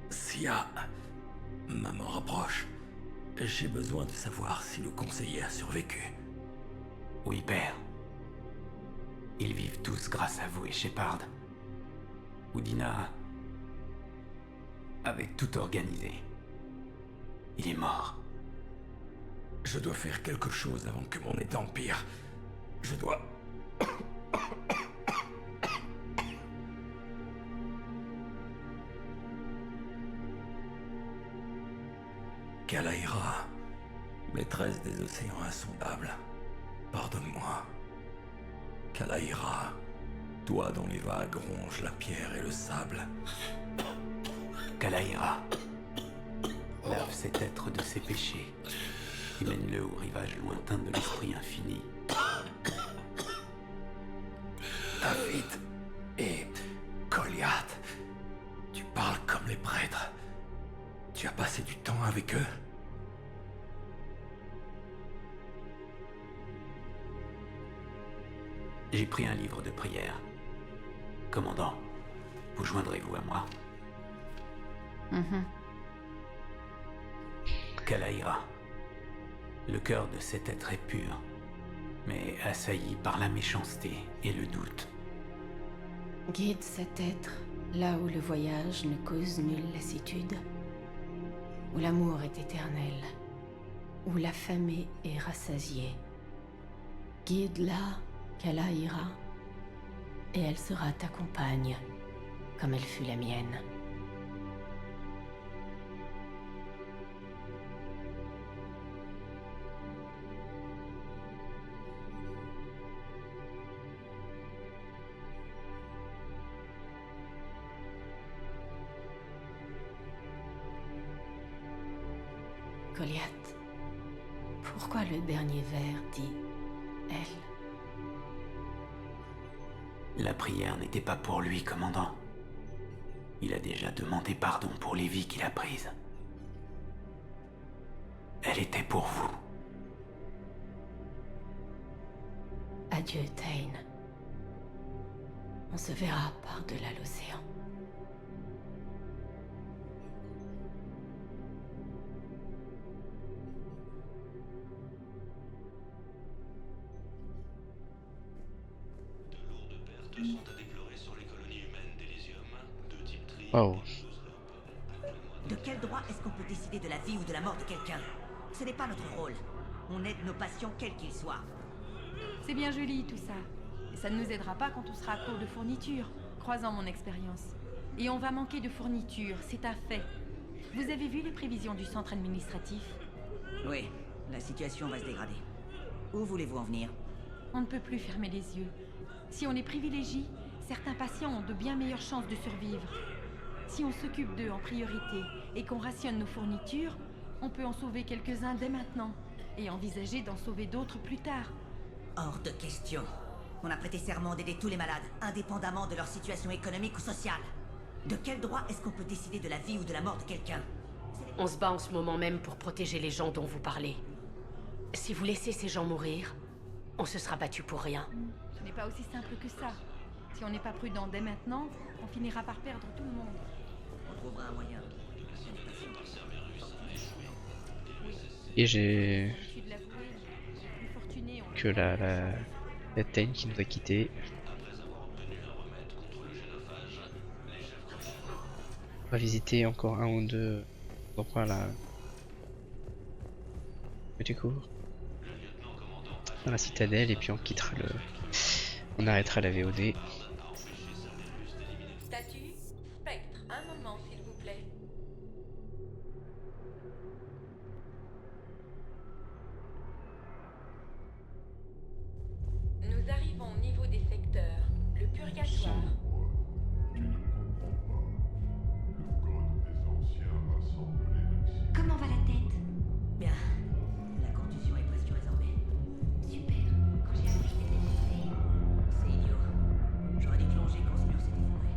U: Sia, maman rapproche. J'ai besoin de savoir si le conseiller a survécu.
W: Oui, père. Ils vivent tous grâce à vous et Shepard. Udina avait tout organisé. Il est mort.
U: Je dois faire quelque chose avant que mon état empire. Je dois... Kalaira, maîtresse des océans insondables, pardonne-moi. Kalaira, toi dont les vagues rongent la pierre et le sable.
W: Kalaira, lave cet être de ses péchés et mène-le au rivage lointain de l'esprit infini.
U: David et Goliath, tu parles comme les prêtres. Tu as passé du temps avec eux?
W: J'ai pris un livre de prière. Commandant, vous joindrez-vous à moi? Kalaira, le cœur de cet être est pur, mais assailli par la méchanceté et le doute.
S: Guide cet être là où le voyage ne cause nulle lassitude, où l'amour est éternel, où l'affamé est rassasié. Guide-la, Kalaira, et elle sera ta compagne, comme elle fut la mienne. Goliath, pourquoi le dernier vers dit « elle » ?
W: La prière n'était pas pour lui, commandant. Il a déjà demandé pardon pour les vies qu'il a prises. Elle était pour vous.
S: Adieu, Tain. On se verra par-delà l'océan.
J: Sont à déplorer sur les colonies humaines d'Elysium, de type tri.
A: Oh.
I: De quel droit est-ce qu'on peut décider de la vie ou de la mort de quelqu'un? Ce n'est pas notre rôle. On aide nos patients quels qu'ils soient.
M: C'est bien joli tout ça. Et ça ne nous aidera pas quand on sera à court de fournitures, croisant mon expérience. Et on va manquer de fournitures, c'est un fait. Vous avez vu les prévisions du centre administratif?
I: Oui, la situation va se dégrader. Où voulez-vous en venir?
M: On ne peut plus fermer les yeux. Si on les privilégie, certains patients ont de bien meilleures chances de survivre. Si on s'occupe d'eux en priorité et qu'on rationne nos fournitures, on peut en sauver quelques-uns dès maintenant et envisager d'en sauver d'autres plus tard.
I: Hors de question. On a prêté serment d'aider tous les malades, indépendamment de leur situation économique ou sociale. De quel droit est-ce qu'on peut décider de la vie ou de la mort de quelqu'un?
C: On se bat en ce moment même pour protéger les gens dont vous parlez. Si vous laissez ces gens mourir, on se sera battu pour rien.
M: Ce n'est pas aussi simple que ça. Si on n'est pas prudent dès maintenant, on finira par perdre tout le monde.
I: On trouvera un moyen.
A: Et j'ai que la Tain qui nous a quittés. On va visiter encore un ou deux endroits là que tu couvres.
J: Le lieutenant commandant
A: dans la citadelle et puis on quittera le... On arrêtera la VOD.
Q: Statut Spectre. Un moment, s'il vous plaît. Nous arrivons au niveau des secteurs. Le purgatoire.
I: Comment va la tête? Bien. La contusion est presque résorbée. Super. Quand j'ai appris que t'étais blessé, c'est idiot. J'aurais dû plonger quand ce mur s'est effondré.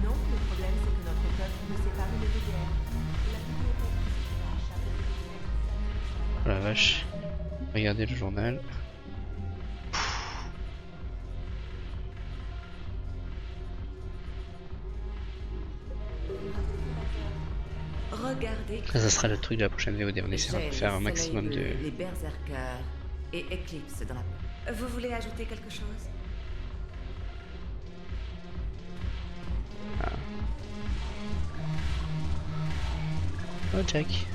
B: Non, le problème c'est que notre peuple ne sait pas mener de guerre. La bibliothèque qui se cache a
A: Oh la vache. Regardez le journal.
D: Regardez.
A: Ça sera le truc de la prochaine VOD. On essaiera de faire un maximum de...
D: Les berserkers et Eclipse dans la... Vous voulez ajouter quelque chose?
A: Oh Jack.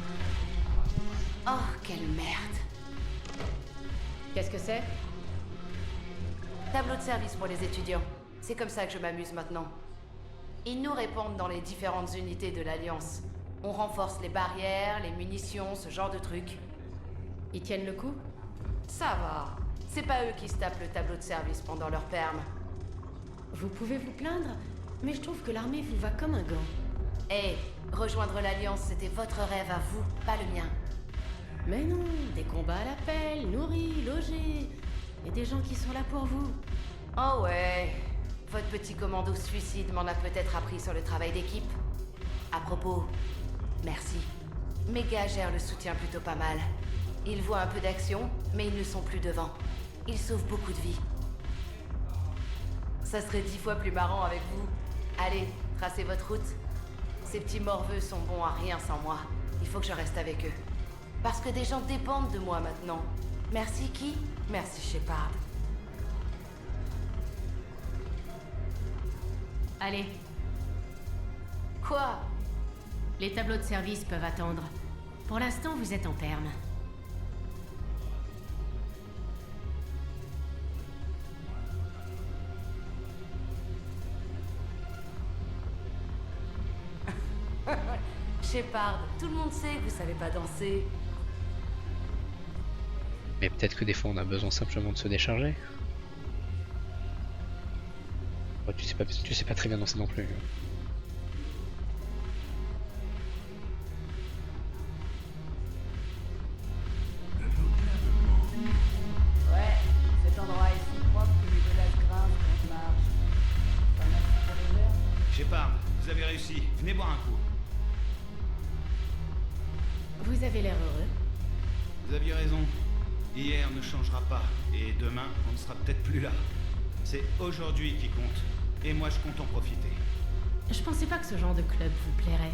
I: Oh, quelle merde.
C: Qu'est-ce que c'est?
F: Tableau de service pour les étudiants. C'est comme ça que je m'amuse maintenant. Ils nous répondent dans les différentes unités de l'Alliance. On renforce les barrières, les munitions, ce genre de trucs.
C: Ils tiennent le coup?
F: Ça va. C'est pas eux qui se tapent le tableau de service pendant leur perme.
C: Vous pouvez vous plaindre, mais je trouve que l'armée vous va comme un gant.
F: Hé, rejoindre l'Alliance, c'était votre rêve à vous, pas le mien.
C: Mais non, des combats à l'appel, nourris, logés, et des gens qui sont là pour vous.
F: Oh ouais, votre petit commando suicide m'en a peut-être appris sur le travail d'équipe. À propos, merci. Mes gars gèrent le soutien plutôt pas mal. Ils voient un peu d'action, mais ils ne sont plus devant. Ils sauvent beaucoup de vies. Ça serait 10 fois plus marrant avec vous. Allez, tracez votre route. Ces petits morveux sont bons à rien sans moi. Il faut que je reste avec eux. Parce que des gens dépendent de moi maintenant. Merci qui? Merci Shepard.
C: Allez.
F: Quoi?
C: Les tableaux de service peuvent attendre. Pour l'instant, vous êtes en terme.
F: Shepard, tout le monde sait que vous savez pas danser.
A: Mais peut-être que des fois on a besoin simplement de se décharger. Oh, tu sais pas très bien danser non plus.
D: Ouais, cet endroit est si propre que mes godasses grincent quand je marche. Enfin, merci pour les heures.
R: Shepard, vous avez réussi. Venez boire un coup.
C: Vous avez l'air heureux.
R: Vous aviez raison. Hier ne changera pas. Et demain, on ne sera peut-être plus là. C'est aujourd'hui qui compte. Et moi, je compte en profiter.
C: Je pensais pas que ce genre de club vous plairait.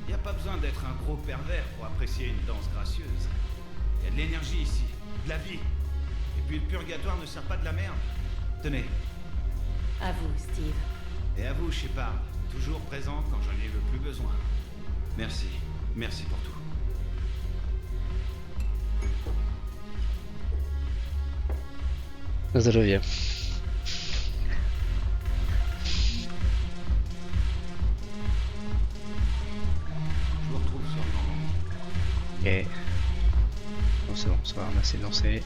R: Y a pas besoin d'être un gros pervers pour apprécier une danse gracieuse. Y a de l'énergie ici, de la vie. Et puis le purgatoire ne sert pas de la merde. Tenez.
C: À vous, Steve.
R: Et à vous, Shepard. Toujours présent quand j'en ai le plus besoin. Merci. Merci pour tout.
A: Zdrowie.
R: Je vous retrouve sur le moment.
A: Ok. Bon, c'est bon, ça va, on a assez dansé.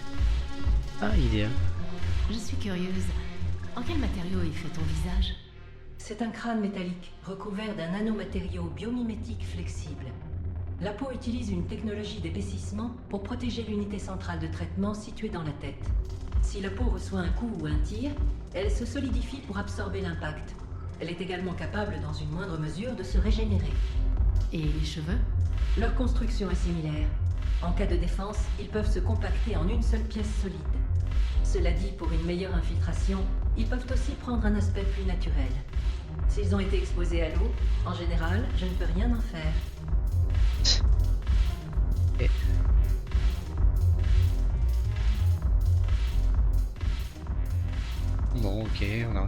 A: Ah, idée.
C: Je suis curieuse. En quel matériau est fait ton visage?
X: C'est un crâne métallique recouvert d'un nanomatériau biomimétique flexible. La peau utilise une technologie d'épaississement pour protéger l'unité centrale de traitement située dans la tête. Si la peau reçoit un coup ou un tir, elle se solidifie pour absorber l'impact. Elle est également capable, dans une moindre mesure, de se régénérer.
C: Et les cheveux?
X: Leur construction est similaire. En cas de défense, ils peuvent se compacter en une seule pièce solide. Cela dit, pour une meilleure infiltration, ils peuvent aussi prendre un aspect plus naturel. S'ils ont été exposés à l'eau, en général, je ne peux rien en faire.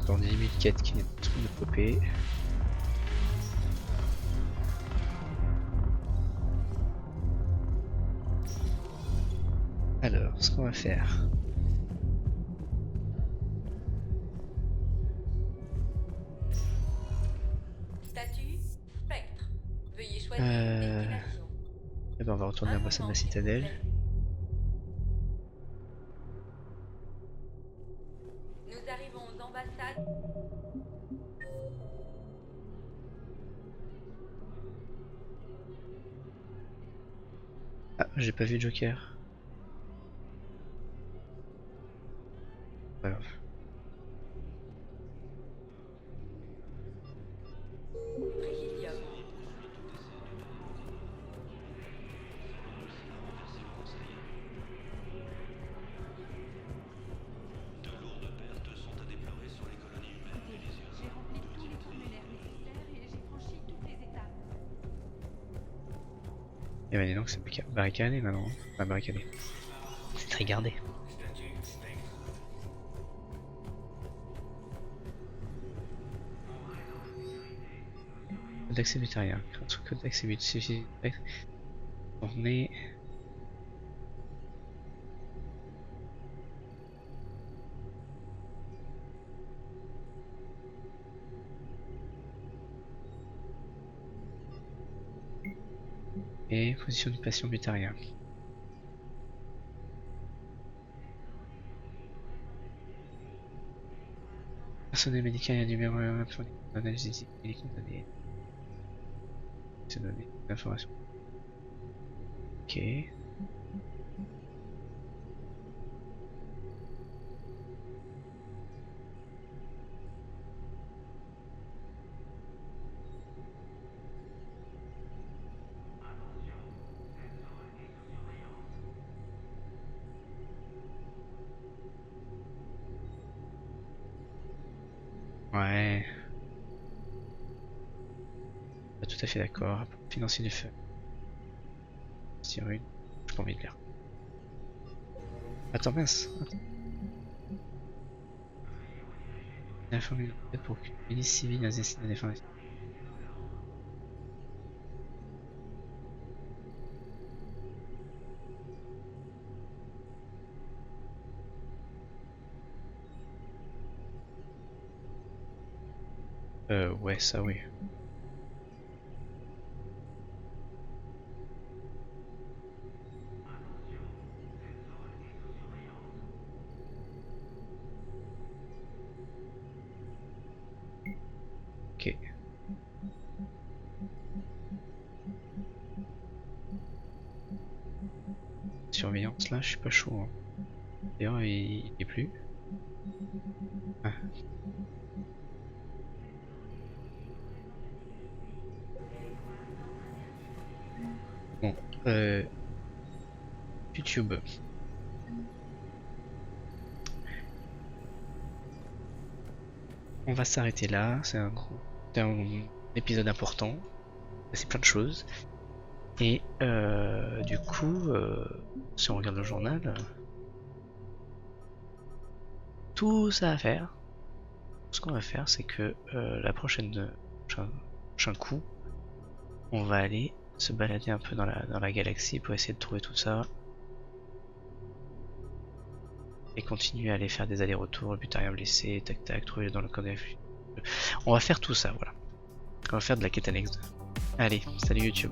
A: encore 10 000 quêtes qui viennent de popper. Alors, ce qu'on va faire.
Q: Statut Spectre. Veuillez choisir une destination.
A: Eh ben, on va retourner à l'ambassade de la citadelle.
Q: Nous arrivons aux ambassades.
A: Ah, j'ai pas vu Joker. Pas grave. Et ben dis donc c'est barricadé maintenant. Pas barricadé. C'est très gardé. Code d'accès vétérinaire. Code d'accès vétérinaire. Tourner. Et position du patient vétérinaire. Personnel médical et numéro 1 pour l'analyse et les condamnés. Se donner l'information. Ok. Ouais. Pas tout à fait d'accord. Financier du feu. Sur une. J'ai pas envie de lire. Attends, mince. Informer pour que les milices civiles assassinent la défense. Ouais, ça oui. Ok. Surveillance là, je suis pas chaud. Hein. D'ailleurs, il est plus. Ah. Bon, YouTube. On va s'arrêter là, c'est un épisode important, c'est plein de choses. Et du coup, si on regarde le journal, tout ça à faire. Ce qu'on va faire, c'est que la prochain coup, on va aller se balader un peu dans la galaxie pour essayer de trouver tout ça. Et continuer à aller faire des allers-retours, buter rien blessé, tac tac, trouver dans le code. On va faire tout ça, voilà. On va faire de la quête annexe. Allez, salut YouTube.